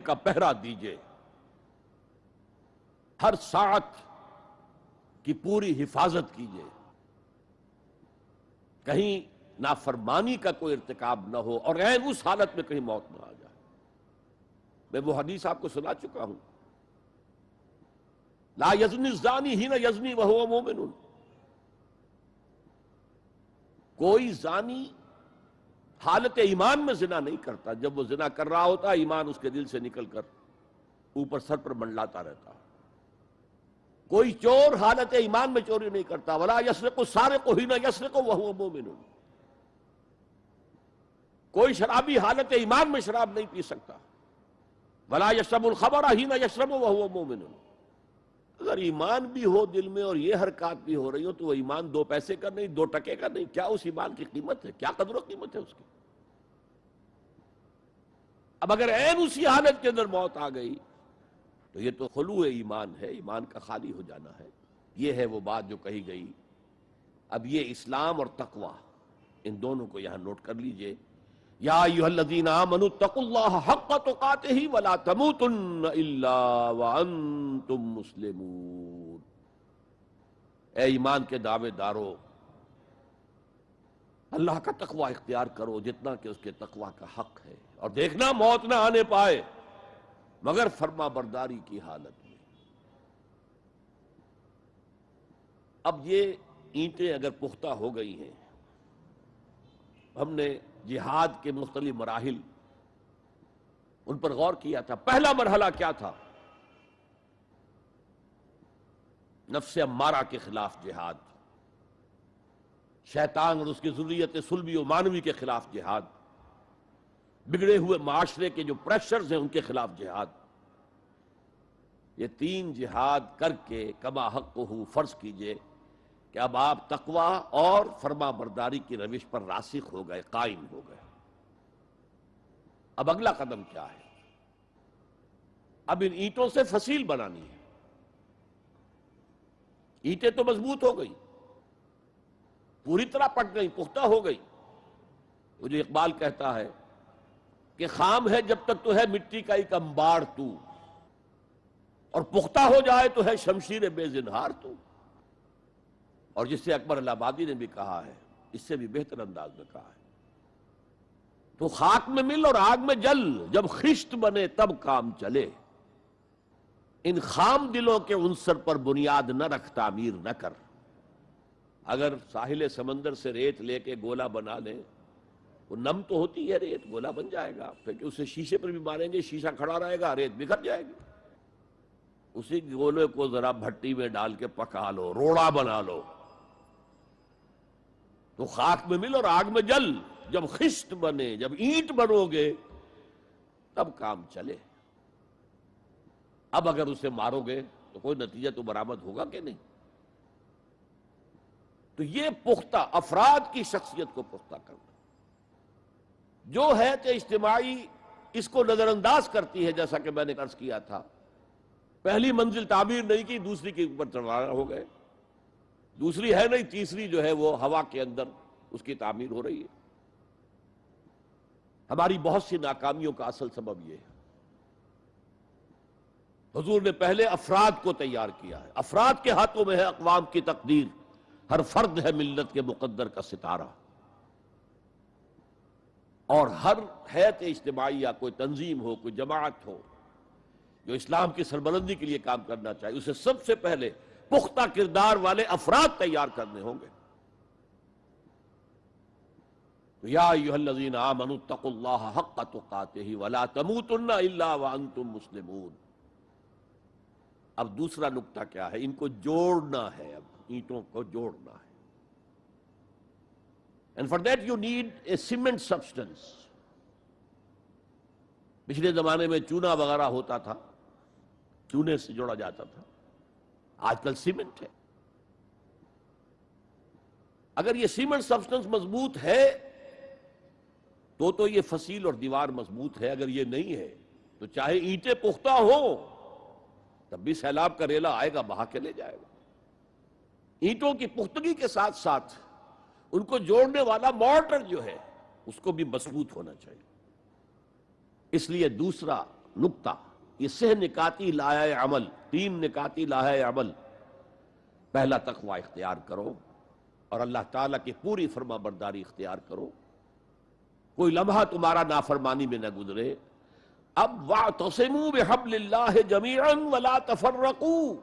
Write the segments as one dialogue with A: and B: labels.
A: کا پہرا دیجئے، ہر ساعت کی پوری حفاظت کیجئے، کہیں نافرمانی کا کوئی ارتکاب نہ ہو اور عین اس حالت میں کہیں موت نہ آ جائے۔ میں وہ حدیث آپ کو سنا چکا ہوں، لا یزنی الزانی حین یزنی وہو مومن، کوئی زانی حالت ایمان میں زنا نہیں کرتا، جب وہ زنا کر رہا ہوتا ایمان اس کے دل سے نکل کر اوپر سر پر منڈلاتا رہتا۔ کوئی چور حالت ایمان میں چوری نہیں کرتا، ولا یسرق السارق حین یسرق وہو مومن، کوئی شرابی حالت ایمان میں شراب نہیں پی سکتا، ولا یشرب الخمر حین یشرب وہو مومن۔ اگر ایمان بھی ہو دل میں اور یہ حرکات بھی ہو رہی ہو تو وہ ایمان 2 پیسے کا نہیں، 2 ٹکے کا نہیں، کیا اس ایمان کی قیمت ہے، کیا قدر و قیمت ہے اس کی؟ اب اگر عین اسی حالت کے اندر موت آ گئی تو یہ تو خلوع ایمان ہے، ایمان کا خالی ہو جانا ہے۔ یہ ہے وہ بات جو کہی گئی۔ اب یہ اسلام اور تقوی، ان دونوں کو یہاں نوٹ کر لیجئے۔ یا ایھا الذین آمنوا اتقوا اللہ حق تقاتہ ولا تموتن الا وانتم مسلمون۔ اے ایمان کے دعوے دارو، اللہ کا تقوی اختیار کرو جتنا کہ اس کے تقوی کا حق ہے، اور دیکھنا موت نہ آنے پائے مگر فرما برداری کی حالت میں۔ اب یہ اینٹیں اگر پختہ ہو گئی ہیں، ہم نے جہاد کے مختلف مراحل ان پر غور کیا تھا۔ پہلا مرحلہ کیا تھا؟ نفس امارہ کے خلاف جہاد، شیطان اور اس کی ذریت صلبی و مانوی کے خلاف جہاد، بگڑے ہوئے معاشرے کے جو پریشرز ہیں ان کے خلاف جہاد۔ یہ 3 جہاد کر کے کما حقہ فرض کیجئے کہ اب آپ تقوی اور فرما برداری کی روش پر راسخ ہو گئے، قائم ہو گئے۔ اب اگلا قدم کیا ہے؟ اب ان اینٹوں سے فصیل بنانی ہے۔ اینٹیں تو مضبوط ہو گئی، پوری طرح پٹ گئی، پختہ ہو گئی۔ وہ جو اقبال کہتا ہے کہ خام ہے جب تک تو ہے مٹی کا ایک انبار تو، اور پختہ ہو جائے تو ہے شمشیر بے زنہار تو۔ اور جس سے اکبر الہ آبادی نے بھی کہا ہے، اس سے بھی بہتر انداز میں کہا ہے، تو خاک میں مل اور آگ میں جل، جب خشت بنے تب کام چلے، ان خام دلوں کے عنصر پر بنیاد نہ رکھ، تعمیر نہ کر۔ اگر ساحل سمندر سے ریت لے کے گولا بنا لیں، وہ نم تو ہوتی ہے ریت، گولا بن جائے گا، پھر اسے شیشے پر بھی ماریں گے، شیشہ کھڑا رہے گا، ریت بکھر جائے گی۔ اسی گولے کو ذرا بھٹی میں ڈال کے پکا لو، روڑا بنا لو، تو خاک میں مل اور آگ میں جل، جب خشت بنے، جب اینٹ بنو گے تب کام چلے۔ اب اگر اسے مارو گے تو کوئی نتیجہ تو برآمد ہوگا کہ نہیں؟ تو یہ پختہ افراد کی شخصیت کو پختہ کرنا جو ہے کہ اجتماعی اس کو نظر انداز کرتی ہے، جیسا کہ میں نے عرض کیا تھا۔ پہلی منزل تعمیر نہیں کی، دوسری کے اوپر چڑھانا ہو گئے، دوسری ہے نہیں، تیسری جو ہے وہ ہوا کے اندر اس کی تعمیر ہو رہی ہے۔ ہماری بہت سی ناکامیوں کا اصل سبب یہ ہے۔ حضور نے پہلے افراد کو تیار کیا ہے، افراد کے ہاتھوں میں ہے اقوام کی تقدیر، ہر فرد ہے ملت کے مقدر کا ستارہ، اور ہر ہیئت اجتماعی یا کوئی تنظیم ہو، کوئی جماعت ہو جو اسلام کی سربلندی کے لیے کام کرنا چاہیے، اسے سب سے پہلے پختہ کردار والے افراد تیار کرنے ہوں گے۔ یا ایھا الذین آمنوا اتقوا اللہ حق تقاتہ ولا تموتن الا وانتم مسلمون۔ اب دوسرا نکتہ کیا ہے؟ ان کو جوڑنا ہے، اب اینٹوں کو جوڑنا ہے۔ And for that you need a cement substance۔ پچھلے زمانے میں چونا وغیرہ ہوتا تھا، چونے سے جوڑا جاتا تھا، آج کل سیمنٹ ہے۔ اگر یہ سیمنٹ سبسٹنس مضبوط ہے تو یہ فصیل اور دیوار مضبوط ہے، اگر یہ نہیں ہے تو چاہے اینٹیں پختہ ہوں تب بھی سیلاب کا ریلا آئے گا، بہا کے لے جائے گا۔ اینٹوں کی پختگی کے ساتھ ساتھ ان کو جوڑنے والا مورٹر جو ہے اس کو بھی مضبوط ہونا چاہیے۔ اس لیے دوسرا نقطہ، یہ سہ نکاتی لائے عمل، 3 نکاتی لائے عمل. پہلا تقوی اختیار کرو اور اللہ تعالیٰ کی پوری فرما برداری اختیار کرو، کوئی لمحہ تمہارا نافرمانی میں نہ گزرے. اب وَاعْتَصِمُوا بِحَبْلِ اللَّهِ جَمِيعًا وَلَا تَفَرَّقُوا،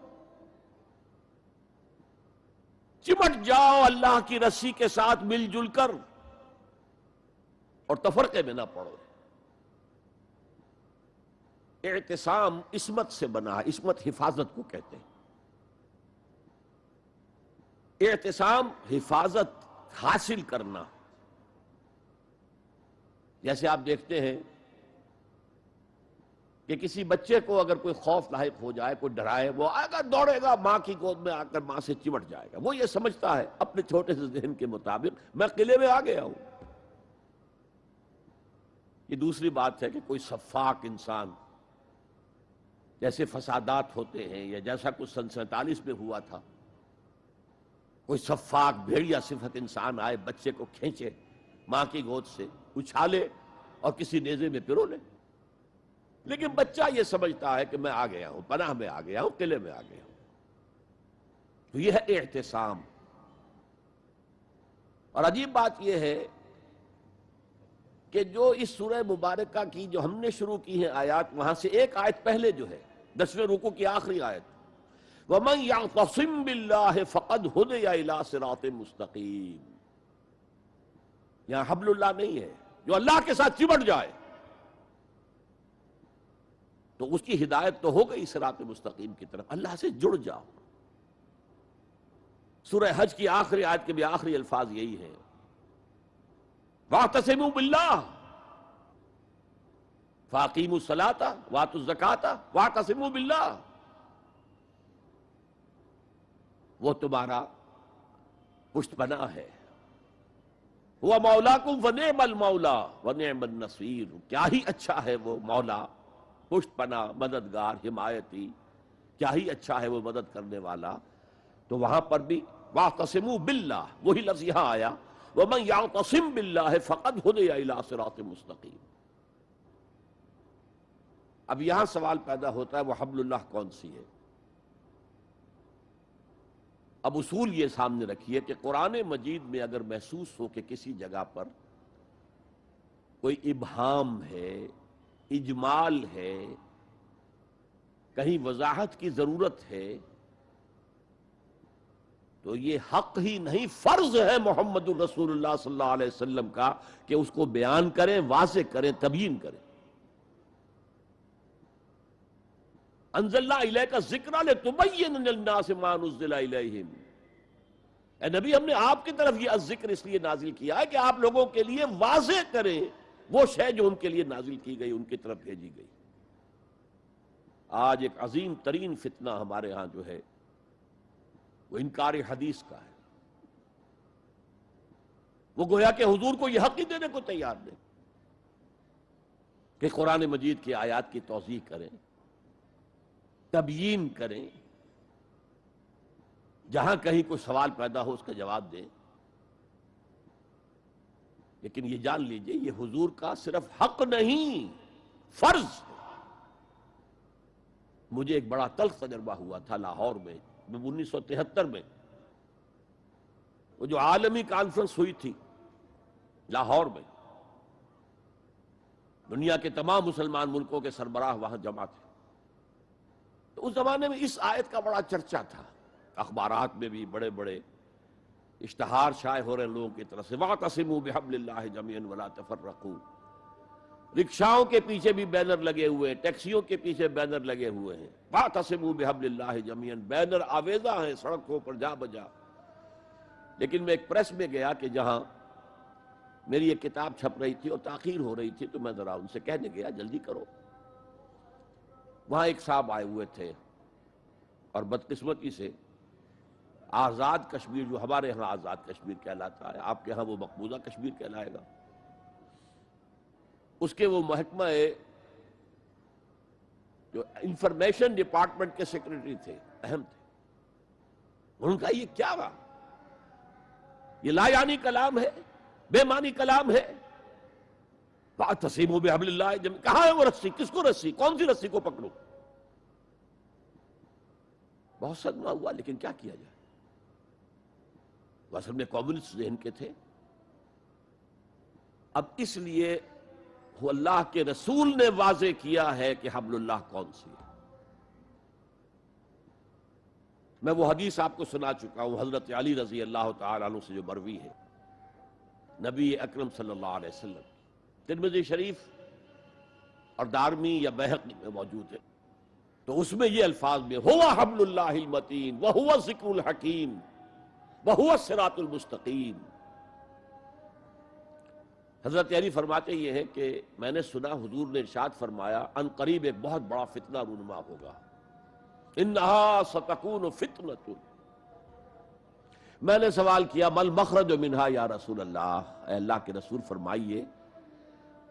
A: چمٹ جاؤ اللہ کی رسی کے ساتھ مل جل کر اور تفرقے میں نہ پڑو. اعتصام عصمت سے بنا ہے، عصمت حفاظت کو کہتے ہیں. اعتصام حفاظت حاصل کرنا. جیسے آپ دیکھتے ہیں کہ کسی بچے کو اگر کوئی خوف لاحق ہو جائے، کوئی ڈرائے، وہ آئے گا دوڑے گا ماں کی گود میں آ کر ماں سے چمٹ جائے گا. وہ یہ سمجھتا ہے اپنے چھوٹے سے ذہن کے مطابق میں قلعے میں آ گیا ہوں. یہ دوسری بات ہے کہ کوئی سفاک انسان، جیسے فسادات ہوتے ہیں یا جیسا کچھ سن 47 میں ہوا تھا، کوئی سفاک بھیڑیا صفت انسان آئے، بچے کو کھینچے ماں کی گود سے، اچھالے اور کسی نیزے میں پرو لے. لیکن بچہ یہ سمجھتا ہے کہ میں آ گیا ہوں، پناہ میں آ گیا ہوں، قلعے میں آ گیا ہوں. تو یہ ہے اعتصام. اور عجیب بات یہ ہے کہ جو اس سورہ مبارکہ کی جو ہم نے شروع کی ہیں آیات، وہاں سے ایک آیت پہلے جو ہے 10ویں رکوع کی آخری آیت، وَمَنْ يَعْتَصِمْ بِاللَّهِ فَقَدْ هُدِيَ إِلَىٰ صِرَاطٍ مُسْتَقِيمٍ. یہاں حبل اللہ نہیں ہے، جو اللہ کے ساتھ چمٹ جائے تو اس کی ہدایت تو ہو گئی صراط مستقیم کی طرف. اللہ سے جڑ جاؤ. سورہ حج کی آخری آیت کے بھی آخری الفاظ یہی ہیں، وَاعْتَصِمُوا بِاللَّهِ فَأَقِیمُوا الصَّلَاةَ وَآتُوا الزَّکَاةَ وَاعْتَصِمُوا بِاللَّهِ. وہ تمہارا پشت پناہ ہے. هُوَ مَوْلَاكُمْ فَنِعْمَ الْمَوْلَىٰ وَنِعْمَ النَّصِيرُ. کیا ہی اچھا ہے وہ مولا، پشت پناہ، مددگار، حمایتی، کیا ہی اچھا ہے وہ مدد کرنے والا. تو وہاں پر بھی وَاعْتَصِمُوا بِاللَّهِ، وہی لفظ یہاں آیا، وَمَنْ يَعْتَصِمْ بِاللَّهِ فَقَدْ هُدِيَ إِلَىٰ صِرَاطٍ مُسْتَقِيمٍ. اب یہاں سوال پیدا ہوتا ہے وہ حبل اللہ کون سی ہے؟ اب اصول یہ سامنے رکھیے کہ قرآن مجید میں اگر محسوس ہو کہ کسی جگہ پر کوئی ابہام ہے، اجمال ہے، کہیں وضاحت کی ضرورت ہے، تو یہ حق ہی نہیں فرض ہے محمد الرسول اللہ صلی اللہ علیہ وسلم کا کہ اس کو بیان کریں، واضح کریں، تبیین کریں. انزلنا الیک الذکر لتبین للناس ما نزل الیہم. اے نبی، ہم نے آپ کی طرف یہ الذکر اس لیے نازل کیا ہے کہ آپ لوگوں کے لیے واضح کریں وہ شے جو ان کے لیے نازل کی گئی، ان کی طرف بھیجی گئی. آج ایک عظیم ترین فتنہ ہمارے ہاں جو ہے وہ انکار حدیث کا ہے. وہ گویا کہ حضور کو یہ حق ہی دینے کو تیار نہیں کہ قرآن مجید کی آیات کی توضیح کریں، تبیین کریں، جہاں کہیں کوئی سوال پیدا ہو اس کا جواب دیں. لیکن یہ جان لیجئے یہ حضور کا صرف حق نہیں، فرض ہے. مجھے ایک بڑا تلخ تجربہ ہوا تھا لاہور میں 1973 میں، وہ جو عالمی کانفرنس ہوئی تھی لاہور میں، دنیا کے تمام مسلمان ملکوں کے سربراہ وہاں جمع تھے. تو اس زمانے میں اس آیت کا بڑا چرچا تھا، اخبارات میں بھی بڑے بڑے اشتہار شائع ہو رہے ہیں لوگوں کی طرف سے، وَاعْتَصِمُوا بِحَبْلِ اللَّهِ جَمِيعًا وَلَا تَفَرَّقُوا. رکشاؤں کے پیچھے بھی بینر لگے ہوئے ہیں، ٹیکسیوں کے پیچھے بینر لگے ہوئے ہیں، وَاعْتَصِمُوا بِحَبْلِ اللَّهِ جَمِيعًا. بینر آویزاں ہیں سڑکوں پر جا بجا. لیکن میں ایک پریس میں گیا کہ جہاں میری ایک کتاب چھپ رہی تھی اور تاخیر ہو رہی تھی، تو میں ذرا ان سے کہنے گیا جلدی کرو. وہاں ایک صاحب آئے ہوئے تھے اور بدقسمتی سے آزاد کشمیر، جو ہمارے ہاں آزاد کشمیر کہلاتا ہے، آپ کے ہاں وہ مقبوضہ کشمیر کہلائے گا، اس کے وہ محکمہ جو انفارمیشن ڈپارٹمنٹ کے سیکرٹری تھے، اہم تھے. انہوں نے کہا یہ کیا رہا، یہ لا یعنی کلام ہے، بے معنی کلام ہے. فاعتصموا بحبل اللہ جميعا، کہاں ہے وہ رسی؟ کس کو رسی؟ کون سی رسی کو پکڑوں؟ بہت صدمہ ہوا، لیکن کیا کیا جائے؟ وہ اصل میں کمیونسٹ ذہن کے تھے۔ اب اس لیے وہ اللہ کے رسول نے واضح کیا ہے کہ حبل اللہ کون سی ہے۔ میں وہ حدیث آپ کو سنا چکا ہوں، حضرت علی رضی اللہ تعالیٰ عنہ سے جو مروی ہے نبی اکرم صلی اللہ علیہ وسلم، ترمذی شریف اور دارمی یا بیہقی میں موجود ہے۔ تو اس میں یہ الفاظ میں ہوا حبل اللہ المتین وہوا ذکر الحکیم وہوا الصراط المستقیم۔ حضرت علی فرماتے یہ ہیں کہ میں نے سنا حضور نے ارشاد فرمایا ان قریب ایک بہت بڑا فتنہ رونما ہوگا، انہا ستکون فتنۃ۔ میں نے سوال کیا مل مخرج منہا یا رسول اللہ، اے اللہ کے رسول فرمائیے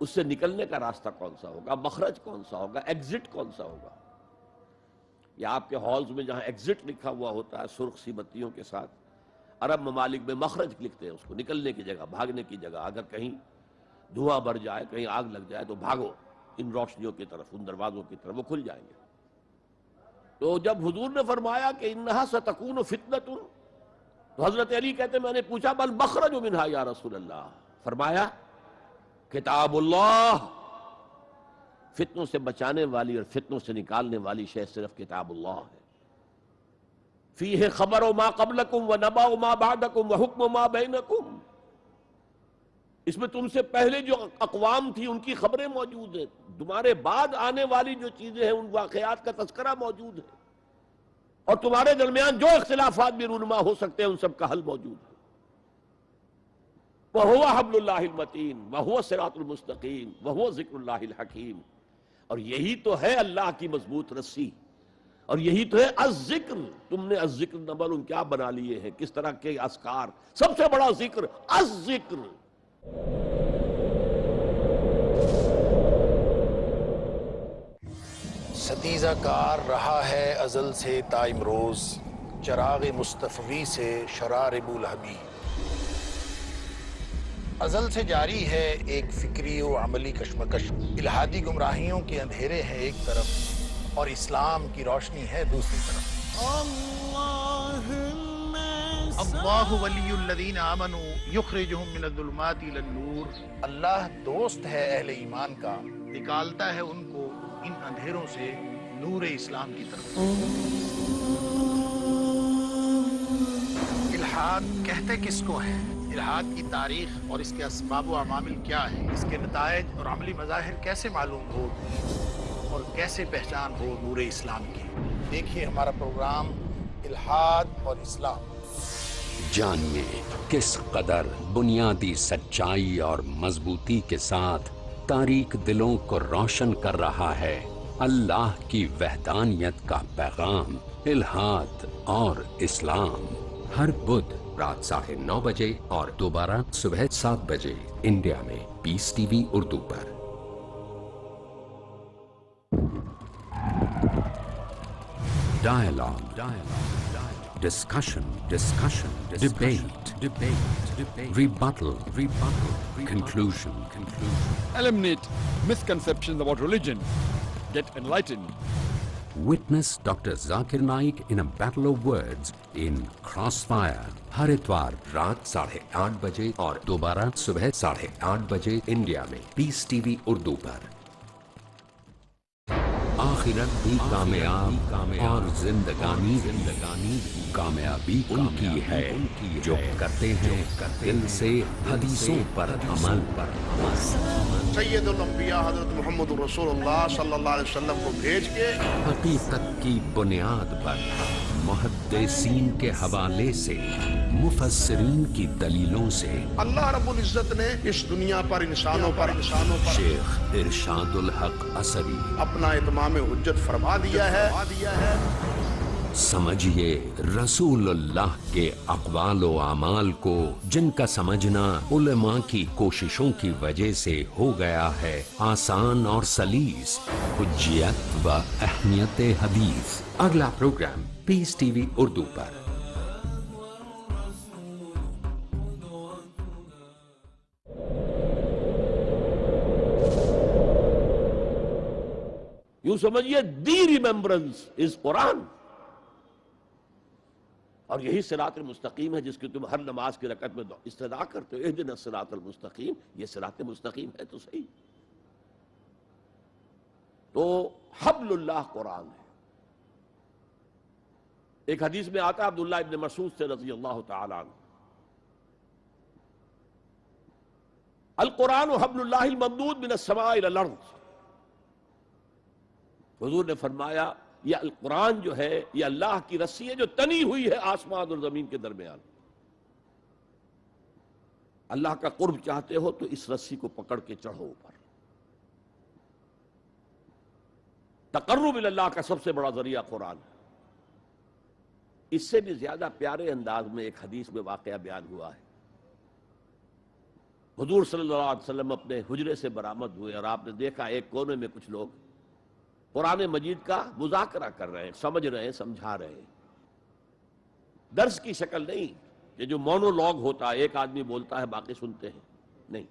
A: اس سے نکلنے کا راستہ کون سا ہوگا، مخرج کون سا ہوگا، ایگزٹ کون سا ہوگا؟ یا آپ کے ہالز میں جہاں ایگزٹ لکھا ہوا ہوتا ہے سرخ سی بتیوں کے ساتھ، عرب ممالک میں مخرج لکھتے ہیں اس کو، نکلنے کی جگہ، بھاگنے کی جگہ۔ اگر کہیں دھواں بھر جائے، کہیں آگ لگ جائے تو بھاگو ان روشنیوں کی طرف، ان دروازوں کی طرف، وہ کھل جائیں گے۔ تو جب حضور نے فرمایا کہ انہا ستکون فتنۃ، تو حضرت علی کہتے میں نے پوچھا بل مخرج منہا یا رسول اللہ، فرمایا کتاب اللہ، فتنوں سے بچانے والی اور فتنوں سے نکالنے والی شے صرف کتاب اللہ ہے۔ فیہ خبر ما قبلکم ونبأ ما بعدکم وحکم ما بینکم، اس میں تم سے پہلے جو اقوام تھی ان کی خبریں موجود ہیں، تمہارے بعد آنے والی جو چیزیں ہیں ان واقعات کا تذکرہ موجود ہے، اور تمہارے درمیان جو اختلافات بھی رونما ہو سکتے ہیں ان سب کا حل موجود ہے۔ وَهُوَ حَبْلُ اللَّهِ الْمَتِينُ وَهُوَ الصِّرَاطُ الْمُسْتَقِيمُ وَهُوَ ذِكْرُ اللَّهِ الْحَكِيمُ۔ اور یہی تو ہے اللہ کی مضبوط رسی، اور یہی تو ہے الذکر۔ تم نے الذکر نمبر کیا بنا لیے ہیں، کس طرح کے اذکار، سب سے بڑا ذکر الذکر۔
B: ستیزہ کار رہا ہے ازل سے تا امروز، چراغ مصطفی سے شرار بولہبی۔ ازل سے جاری ہے ایک فکری و عملی کشمکش، الہادی گمراہیوں کے اندھیرے ہیں ایک طرف اور اسلام کی روشنی ہے دوسری طرف۔ اللہ ولی الذین آمنوا یخرجہم من الظلمات الی النور، اللہ دوست ہے اہل ایمان کا، نکالتا ہے ان کو ان اندھیروں سے نور اسلام کی طرف۔ الحاد کہتے کس کو ہے؟ الحاد کی تاریخ اور اس کے اسباب و عوامل کیا ہیں، اس کے نتائج اور عملی مظاہر کیسے معلوم ہو اور کیسے پہچان ہو نور اسلام کی؟ دیکھیے ہمارا پروگرام الحاد اور اسلام۔
C: جانیے کس قدر بنیادی سچائی اور مضبوطی کے ساتھ تاریک دلوں کو روشن کر رہا ہے اللہ کی وحدانیت کا پیغام الحاد اور اسلام۔ ہر بدھ رات 9:30 بجے اور دوبارہ صبح 7 بجے انڈیا میں پیس ٹی وی اردو پر۔ Dialogue, discussion, debate, rebuttal, conclusion.
D: Eliminate misconceptions about religion. Get enlightened.
C: Witness Dr. Zakir Naik in a battle of words in Crossfire، ہر اتوار رات 8:30 بجے اور دوبارہ صبح 8:30 بجے انڈیا میں پیس ٹی وی اردو پر۔ آخرت بھی کامیاب اور زندگانی کامیابی ان کی ہے جو کرتے ہیں دل سے حدیثوں پر عمل۔
B: سید الانبیاء حضرت محمد رسول اللہ صلی اللہ علیہ وسلم کو بھیج کے
C: حقیقت کی بنیاد پر محدثین کے حوالے سے، مفسرین کی دلیلوں سے،
B: اللہ رب العزت نے اس دنیا پر انسانوں پر
C: شیخ ارشاد الحق اثری
B: اپنا اتمام حجت فرما دیا ہے۔
C: سمجھیے رسول اللہ کے اقوال و اعمال کو جن کا سمجھنا علماء کی کوششوں کی وجہ سے ہو گیا ہے آسان اور سلیس، حجیت و اہمیت حدیث۔ اگلا پروگرام پیس ٹی وی اردو پر۔
A: یوں سمجھیے دی ریممبرنس از قرآن. اور یہی صراط المستقیم ہے جس کی تم ہر نماز کی رکعت میں استدعا کرتے ہو، اہدنا الصراط المستقیم. یہ صراط مستقیم ہے تو صحیح. تو حبل اللہ قرآن ہے. ایک حدیث میں آتا ہے عبداللہ ابن مسعود سے رضی اللہ تعالی عنہ، القرآن حبل اللہ الممدود من السماء الى الارض. حضور نے فرمایا یہ القرآن جو ہے یہ اللہ کی رسی ہے جو تنی ہوئی ہے آسمان اور زمین کے درمیان. اللہ کا قرب چاہتے ہو تو اس رسی کو پکڑ کے چڑھو اوپر. تقرب اللہ کا سب سے بڑا ذریعہ قرآن ہے. اس سے بھی زیادہ پیارے انداز میں ایک حدیث میں واقعہ بیان ہوا ہے. حضور صلی اللہ علیہ وسلم اپنے حجرے سے برآمد ہوئے اور آپ نے دیکھا ایک کونے میں کچھ لوگ قرآن مجید کا مذاکرہ کر رہے ہیں، سمجھ رہے ہیں، سمجھا رہے ہیں. درس کی شکل نہیں کہ جو مونولوگ ہوتا ہے ایک آدمی بولتا ہے باقی سنتے ہیں، نہیں.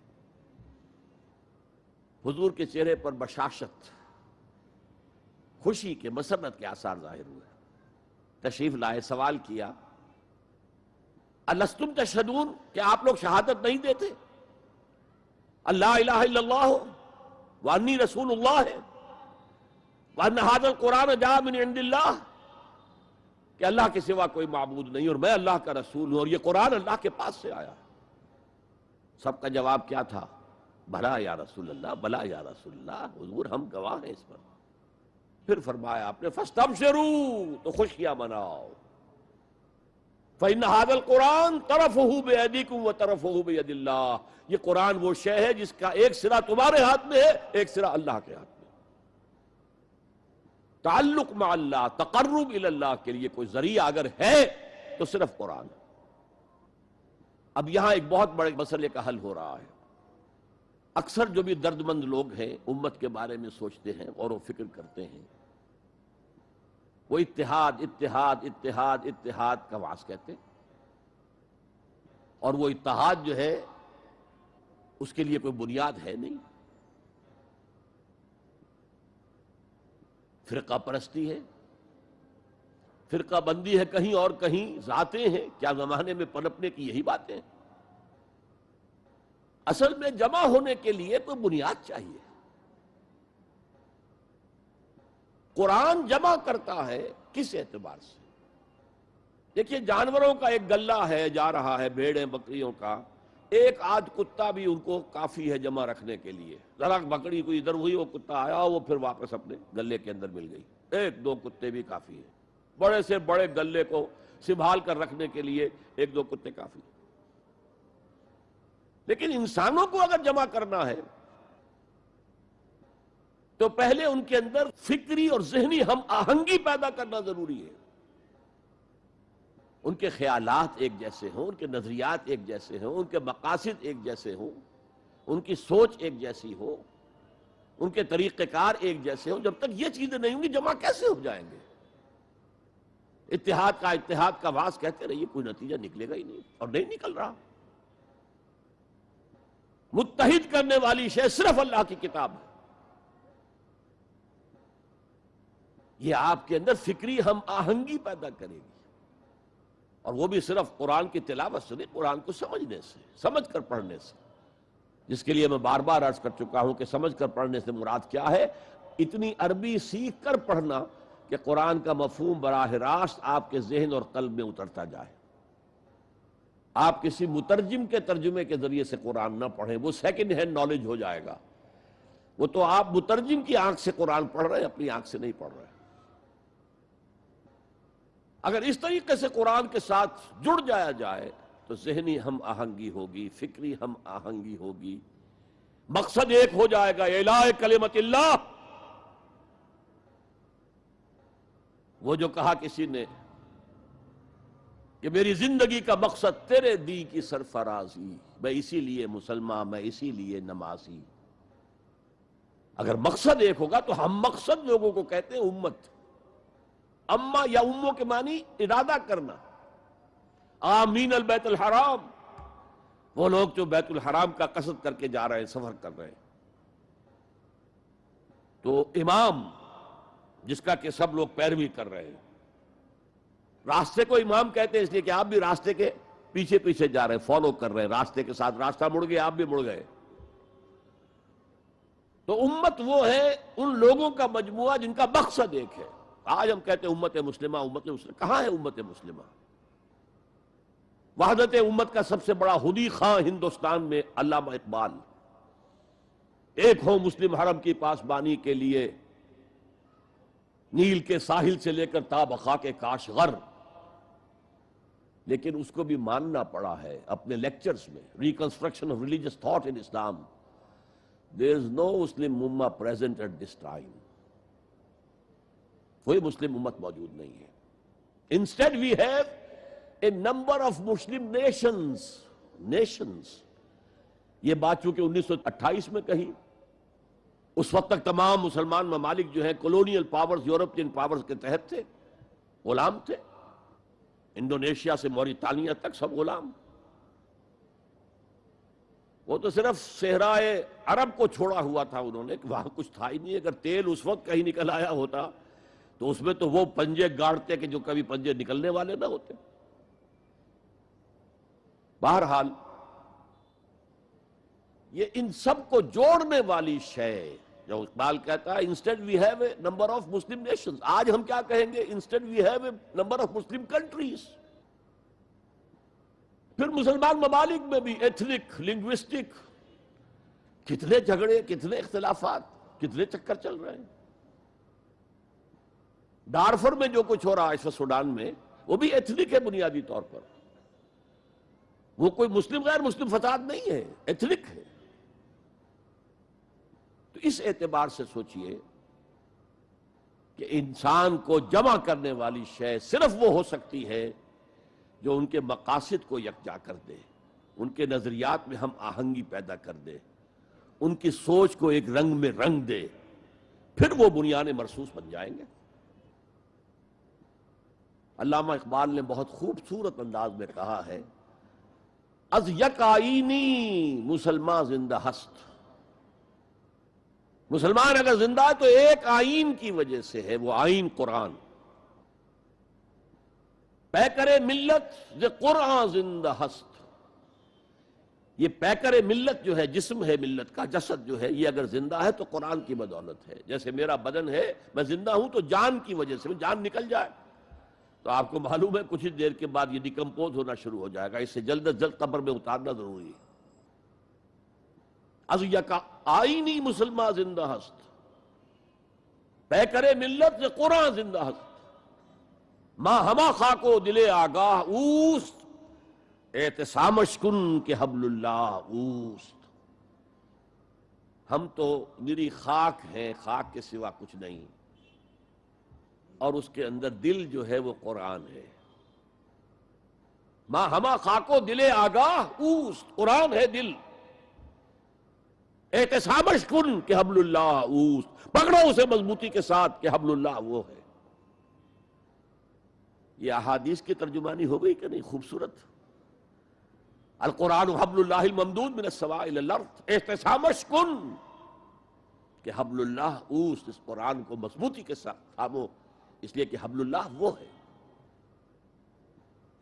A: حضور کے چہرے پر بشاشت، خوشی کے، مسرت کے آثار ظاہر ہوئے. تشریف لائے، سوال کیا الستم تشہدون، کہ آپ لوگ شہادت نہیں دیتے اللہ الہ الا اللہ وانی رسول اللہ ہے وان ھذا القرآن جاء من عند اللہ، کہ اللہ کے سوا کوئی معبود نہیں اور میں اللہ کا رسول ہوں اور یہ قرآن اللہ کے پاس سے آیا. سب کا جواب کیا تھا؟ بھلا یا رسول اللہ، بھلا یا رسول اللہ، حضور ہم گواہ ہیں اس پر. پھر فرمایا آپ نے فاستبشروا، تو خوشیاں مناؤ. فإن هذا القرآن طرفه بأيديكم وطرفه بيد اللہ، یہ قرآن وہ شے ہے جس کا ایک سرا تمہارے ہاتھ میں ہے، ایک سرا اللہ کے ہاتھ میں. تعلق مع اللہ، تقرب الی اللہ کے لیے کوئی ذریعہ اگر ہے تو صرف قرآن. اب یہاں ایک بہت بڑے مسئلے کا حل ہو رہا ہے. اکثر جو بھی درد مند لوگ ہیں امت کے بارے میں سوچتے ہیں اور وہ فکر کرتے ہیں، وہ اتحاد اتحاد اتحاد اتحاد کا واس کہتے ہیں. اور وہ اتحاد جو ہے اس کے لیے کوئی بنیاد ہے نہیں. فرقہ پرستی ہے، فرقہ بندی ہے، کہیں اور کہیں ذاتیں ہیں. کیا زمانے میں پنپنے کی یہی باتیں ہیں؟ اصل میں جمع ہونے کے لیے کوئی بنیاد چاہیے. قرآن جمع کرتا ہے کس اعتبار سے؟ دیکھیے جانوروں کا ایک گلہ ہے جا رہا ہے، بھیڑیں بکریوں کا، ایک آدھ کتا بھی ان کو کافی ہے جمع رکھنے کے لیے. ذرا بکری کوئی ادھر ہوئی، وہ کتا آیا، وہ پھر واپس اپنے گلے کے اندر مل گئی. ایک دو کتے بھی کافی ہے. بڑے سے بڑے گلے کو سنبھال کر رکھنے کے لیے ایک دو کتے کافی. لیکن انسانوں کو اگر جمع کرنا ہے تو پہلے ان کے اندر فکری اور ذہنی ہم آہنگی پیدا کرنا ضروری ہے. ان کے خیالات ایک جیسے ہوں، ان کے نظریات ایک جیسے ہوں، ان کے مقاصد ایک جیسے ہوں، ان کی سوچ ایک جیسی ہو، ان کے طریقہ کار ایک جیسے ہوں. جب تک یہ چیزیں نہیں ہوں گی جمع کیسے ہو جائیں گے؟ اتحاد کا واس کہتے رہیے، کوئی نتیجہ نکلے گا ہی نہیں، اور نہیں نکل رہا. متحد کرنے والی شے صرف اللہ کی کتاب ہے. یہ آپ کے اندر فکری ہم آہنگی پیدا کرے گی، اور وہ بھی صرف قرآن کی تلاوت سے نہیں، قرآن کو سمجھنے سے، سمجھ کر پڑھنے سے. جس کے لیے میں بار بار عرض کر چکا ہوں کہ سمجھ کر پڑھنے سے مراد کیا ہے؟ اتنی عربی سیکھ کر پڑھنا کہ قرآن کا مفہوم براہ راست آپ کے ذہن اور قلب میں اترتا جائے. آپ کسی مترجم کے ترجمے کے ذریعے سے قرآن نہ پڑھیں، وہ سیکنڈ ہینڈ نالج ہو جائے گا. وہ تو آپ مترجم کی آنکھ سے قرآن پڑھ رہے ہیں، اپنی آنکھ سے نہیں پڑھ رہے. اگر اس طریقے سے قرآن کے ساتھ جڑ جایا جائے تو ذہنی ہم آہنگی ہوگی، فکری ہم آہنگی ہوگی، مقصد ایک ہو جائے گا، اعلاء کلمت اللہ. وہ جو کہا کسی نے کہ میری زندگی کا مقصد تیرے دی کی سرفرازی، میں اسی لیے مسلمان، میں اسی لیے نمازی. اگر مقصد ایک ہوگا تو ہم مقصد لوگوں کو کہتے ہیں امت. اما یا اموں کے معنی ارادہ کرنا. آمین البیت الحرام، وہ لوگ جو بیت الحرام کا قصد کر کے جا رہے ہیں، سفر کر رہے ہیں. تو امام جس کا کہ سب لوگ پیروی کر رہے ہیں. راستے کو امام کہتے ہیں اس لیے کہ آپ بھی راستے کے پیچھے پیچھے جا رہے ہیں، فالو کر رہے ہیں راستے کے ساتھ. راستہ مڑ گیا، آپ بھی مڑ گئے. تو امت وہ ہے ان لوگوں کا مجموعہ جن کا مقصد ایک ہے. آج ہم کہتے ہیں امت مسلمہ، امت مسلمہ. کہاں ہے امت مسلمہ؟ وحدت امت کا سب سے بڑا خودی خواہ ہندوستان میں علامہ اقبال. ایک ہو مسلم حرم کی پاسبانی کے لیے، نیل کے ساحل سے لے کر تا بخاک کاشغر. لیکن اس کو بھی ماننا پڑا ہے اپنے لیکچرز میں. Reconstruction of religious thought in Islam. There is no Muslim Ummah present at this time. کوئی مسلم امت موجود نہیں ہے. Instead we have a number of Muslim nations. یہ بات چونکہ 1928 میں کہی. اس وقت تک تمام مسلمان ممالک جو ہیں کولونیل پاورز، یورپین پاورز کے تحت تھے، غلام تھے. انڈونیشیا سے موریتانیہ تک سب غلام. وہ تو صرف صحرائے عرب کو چھوڑا ہوا تھا انہوں نے، کہ وہاں کچھ تھا ہی نہیں. اگر تیل اس وقت کہیں نکل آیا ہوتا تو اس میں تو وہ پنجے گاڑتے کہ جو کبھی پنجے نکلنے والے نہ ہوتے. بہرحال یہ ان سب کو جوڑنے والی شے جو اقبال کہتا ہے instead we have a number of Muslim nations. آج ہم کیا کہیں گے؟ Instead we have a number of Muslim countries. پھر مسلمان ممالک میں بھی ایتھنک، لنگوسٹک کتنے جھگڑے، کتنے اختلافات، کتنے چکر چل رہے ہیں. ڈارفر میں جو کچھ ہو رہا ہے اس وقت سوڈان میں، وہ بھی ایتھنک ہے بنیادی طور پر. وہ کوئی مسلم غیر مسلم فساد نہیں ہے، ایتھنک ہے. تو اس اعتبار سے سوچئے کہ انسان کو جمع کرنے والی شے صرف وہ ہو سکتی ہے جو ان کے مقاصد کو یکجا کر دے، ان کے نظریات میں ہم آہنگی پیدا کر دے، ان کی سوچ کو ایک رنگ میں رنگ دے. پھر وہ بنیان مرصوص بن جائیں گے. علامہ اقبال نے بہت خوبصورت انداز میں کہا ہے، از یک آئینی مسلمان زندہ ہست. مسلمان اگر زندہ ہے تو ایک آئین کی وجہ سے ہے، وہ آئین قرآن. پیکر ملت ز قرآن زندہ ہست. یہ پیکر ملت جو ہے، جسم ہے ملت کا، جسد جو ہے، یہ اگر زندہ ہے تو قرآن کی بدولت ہے. جیسے میرا بدن ہے، میں زندہ ہوں تو جان کی وجہ سے. جان نکل جائے تو آپ کو معلوم ہے کچھ ہی دیر کے بعد یہ ڈیکمپوز ہونا شروع ہو جائے گا. اس سے جلد از جلد قبر میں اتارنا ضروری ہے. از یکا آئینی مسلمان زندہ ہست، پیکر ملت ز قرآن زندہ ہست. ماں ہما خاکو دل آگاہ اوست، اعتصامش کن کہ حبل اللہ اوست. ہم تو میری خاک ہیں، خاک کے سوا کچھ نہیں، اور اس کے اندر دل جو ہے وہ قرآن ہے. ماں ہما خاکو دل آگاہ اوست، قرآن ہے دل. اعتصامش کن کہ حبل اللہ اوست، پکڑو اسے مضبوطی کے ساتھ کہ حبل اللہ وہ ہے. یہ احادیث کی ترجمانی ہو گئی کہ نہیں؟ خوبصورت. القرآن حبل اللہ الممدود من السماء الى الارض، احتسامش کن کہ حبل اللہ اوست. اس قرآن کو مضبوطی کے ساتھ تھامو، اس لیے کہ حبل اللہ وہ ہے.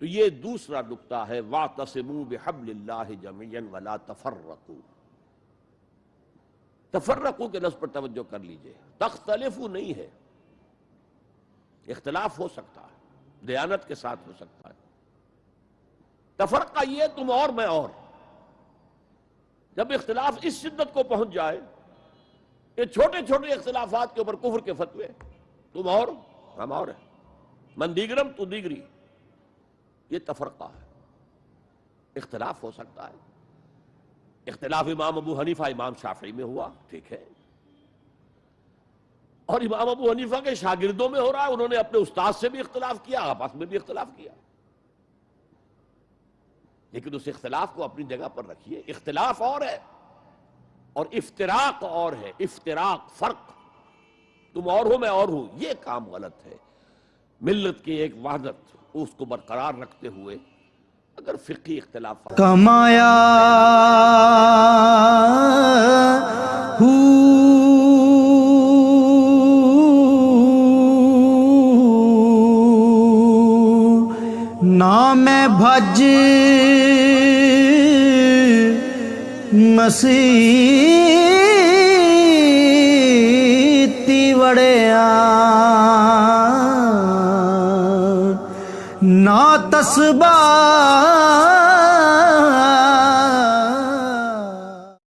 A: تو یہ دوسرا نقطہ ہے، واعتصموا بحبل اللہ جميعا ولا تفرقوا. تفرقوا کے لفظ پر توجہ کر لیجئے. تختلفوا نہیں ہے، اختلاف ہو سکتا ہے، دیانت کے ساتھ ہو سکتا ہے. تفرقہ یہ تم اور میں اور. جب اختلاف اس شدت کو پہنچ جائے کہ چھوٹے چھوٹے اختلافات کے اوپر کفر کے فتوے، تم اور ہم اور ہیں، من دیگرم تو دیگری، یہ تفرقہ ہے. اختلاف ہو سکتا ہے. اختلاف امام ابو حنیفہ امام شافعی میں ہوا، ٹھیک ہے، اور امام ابو حنیفہ کے شاگردوں میں ہو رہا ہے. انہوں نے اپنے استاد سے بھی اختلاف کیا، آپس میں بھی اختلاف کیا. لیکن اس اختلاف کو اپنی جگہ پر رکھیے. اختلاف اور ہے اور افتراق اور ہے. افتراق، فرق، تم اور ہو میں اور ہوں، یہ کام غلط ہے. ملت کی ایک وحدت اس کو برقرار رکھتے ہوئے اگر فقہی اختلاف
E: کمایا ہوں ਨਾਮ ਭਜ ਮਸੀਤੀ ਵੜਿਆ, ਨਾ ਤਸਬਾਹ